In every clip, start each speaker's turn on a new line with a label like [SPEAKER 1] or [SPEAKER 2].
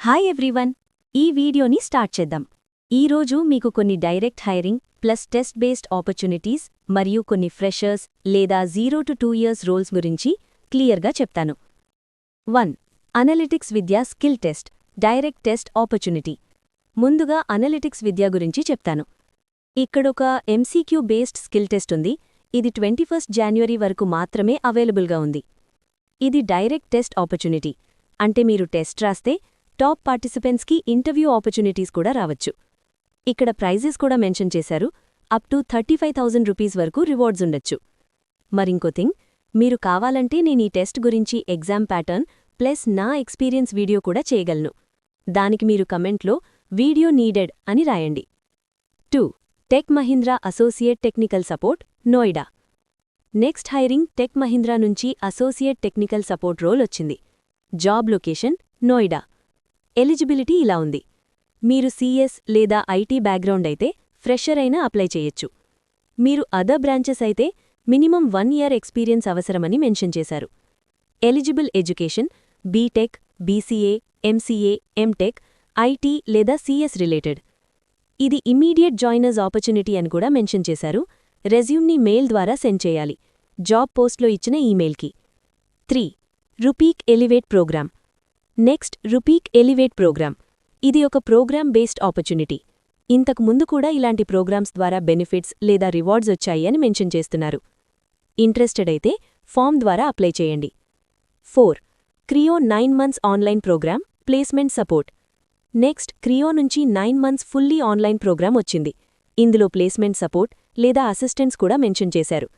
[SPEAKER 1] Hi everyone, ఈ వీడియోని start చేద్దాం. ఈరోజు మీకు కొన్ని direct hiring plus test based opportunities మరియు కొన్ని ఫ్రెషర్స్ లేదా 0 to 2 years రోల్స్ గురించి క్లియర్గా చెప్తాను. 1. Analytics Vidhya skill test direct test opportunity. ముందుగా అనలిటిక్స్ విద్య గురించి చెప్తాను. ఇక్కడొక MCQ బేస్డ్ స్కిల్ టెస్ట్ ఉంది. ఇది 21 January వరకు మాత్రమే అవైలబుల్గా ఉంది. ఇది డైరెక్ట్ టెస్ట్ ఆపర్చునిటీ, అంటే మీరు టెస్ట్ రాస్తే టాప్ పార్టిసిపెంట్స్కి ఇంటర్వ్యూ ఆపర్చునిటీస్ కూడా రావచ్చు. ఇక్కడ ప్రైజెస్ కూడా మెన్షన్ చేశారు. అప్ టు 35,000 రూపీస్ వరకు రివార్డ్స్ ఉండొచ్చు. మరింకో థింగ్, మీరు కావాలంటే నేను ఈ టెస్ట్ గురించి ఎగ్జామ్ ప్యాటర్న్ ప్లస్ నా ఎక్స్పీరియన్స్ వీడియో కూడా చేయగలను. దానికి మీరు కమెంట్లో వీడియో నీడెడ్ అని రాయండి. 2. Tech Mahindra associate technical support, Noida. Next hiring tech Mahindra నుంచి అసోసియేట్ టెక్నికల్ సపోర్ట్ రోల్ వచ్చింది. Job location Noida. ఎలిజిబిలిటీ ఇలా ఉంది. మీరు CS లేదా IT బ్యాక్గ్రౌండ్ అయితే ఫ్రెషర్ అయినా అప్లై చేయొచ్చు. మీరు అదర్ బ్రాంచెస్ అయితే మినిమం 1 year ఎక్స్పీరియన్స్ అవసరమని మెన్షన్ చేశారు. Eligible education BTech, BCA, MCA, MTech, IT లేదా CS రిలేటెడ్. ఇది ఇమ్మీడియట్ జాయినర్స్ ఆపర్చునిటీ అని కూడా మెన్షన్ చేశారు. రెజ్యూమ్ని మెయిల్ ద్వారా సెండ్ చేయాలి, జాబ్ పోస్ట్లో ఇచ్చిన ఈమెయిల్కి. 3. Rupeek Elevate program. Next Rupeek Elevate program. ఇది ఒక ప్రోగ్రామ్ బేస్డ్ ఆపర్చునిటీ. ఇంతకు ముందు కూడా ఇలాంటి ప్రోగ్రామ్స్ ద్వారా బెనిఫిట్స్ లేదా రివార్డ్స్ వచ్చాయి అని మెన్షన్ చేస్తున్నారు. ఇంట్రెస్టెడ్ అయితే ఫామ్ ద్వారా అప్లై చేయండి. 4. Crio 9 months online program placement support. Next Crio నుంచి 9 months ఫుల్లీ ఆన్లైన్ ప్రోగ్రామ్ వచ్చింది. ఇందులో ప్లేస్మెంట్ సపోర్ట్ లేదా అసిస్టెన్స్ కూడా మెన్షన్ చేశారు.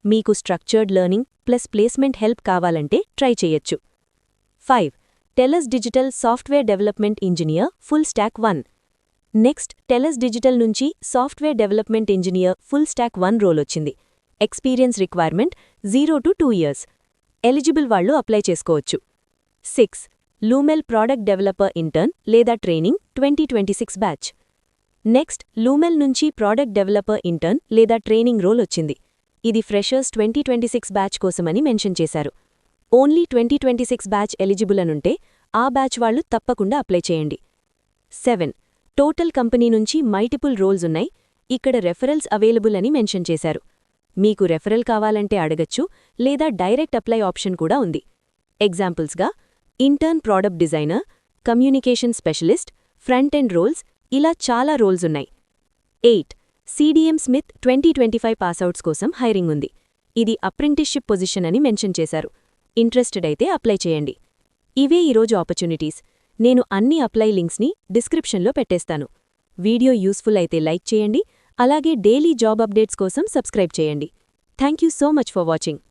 [SPEAKER 1] మీకు structured learning plus placement help కావాలంటే ట్రై చేయొచ్చు. 5. Telus Digital software development engineer full stack 1. Next Telus Digital నుంచి software development engineer full stack 1 role వచ్చింది. Experience requirement 0 to 2 years. Eligible వాళ్లు apply చేసుకోవచ్చు. 6. లూమెల్ ప్రాడక్ట్ డెవలపర్ ఇంటర్న్ లేదా training 2026 batch. Next లూమెల్ నుంచి product developer intern లేదా training role వచ్చింది. ఇది freshers 2026 batch కోసమని మెన్షన్ చేశారు. ఓన్లీ 2026 బ్యాచ్ ఎలిజిబుల్ అనుంటే ఆ బ్యాచ్ వాళ్లు తప్పకుండా అప్లై చేయండి. 7. టోటల్ కంపెనీ నుంచి మల్టిపుల్ రోల్స్ ఉన్నాయి. ఇక్కడ రెఫరల్స్ అవైలబుల్ అని మెన్షన్ చేశారు. మీకు రెఫరల్ కావాలంటే అడగచ్చు లేదా డైరెక్ట్ అప్లై ఆప్షన్ కూడా ఉంది. ఎగ్జాంపుల్స్గా intern product designer, communication specialist, front end roles, ఇలా చాలా రోల్స్ ఉన్నాయి. 8. CDM స్మిత్ 2025 పాస్అవుట్స్ కోసం హైరింగ్ ఉంది. ఇది అప్రెంటిస్షిప్ పొజిషన్ అని మెన్షన్ చేశారు. ఇంట్రెస్టెడ్ అయితే అప్లై చేయండి. ఇవే ఈరోజు ఆపర్చునిటీస్. నేను అన్ని అప్లై లింక్స్ని డిస్క్రిప్షన్లో పెట్టేస్తాను. వీడియో యూస్ఫుల్ అయితే లైక్ చేయండి, అలాగే డైలీ జాబ్ అప్డేట్స్ కోసం సబ్స్క్రైబ్ చేయండి. Thank you so much for watching.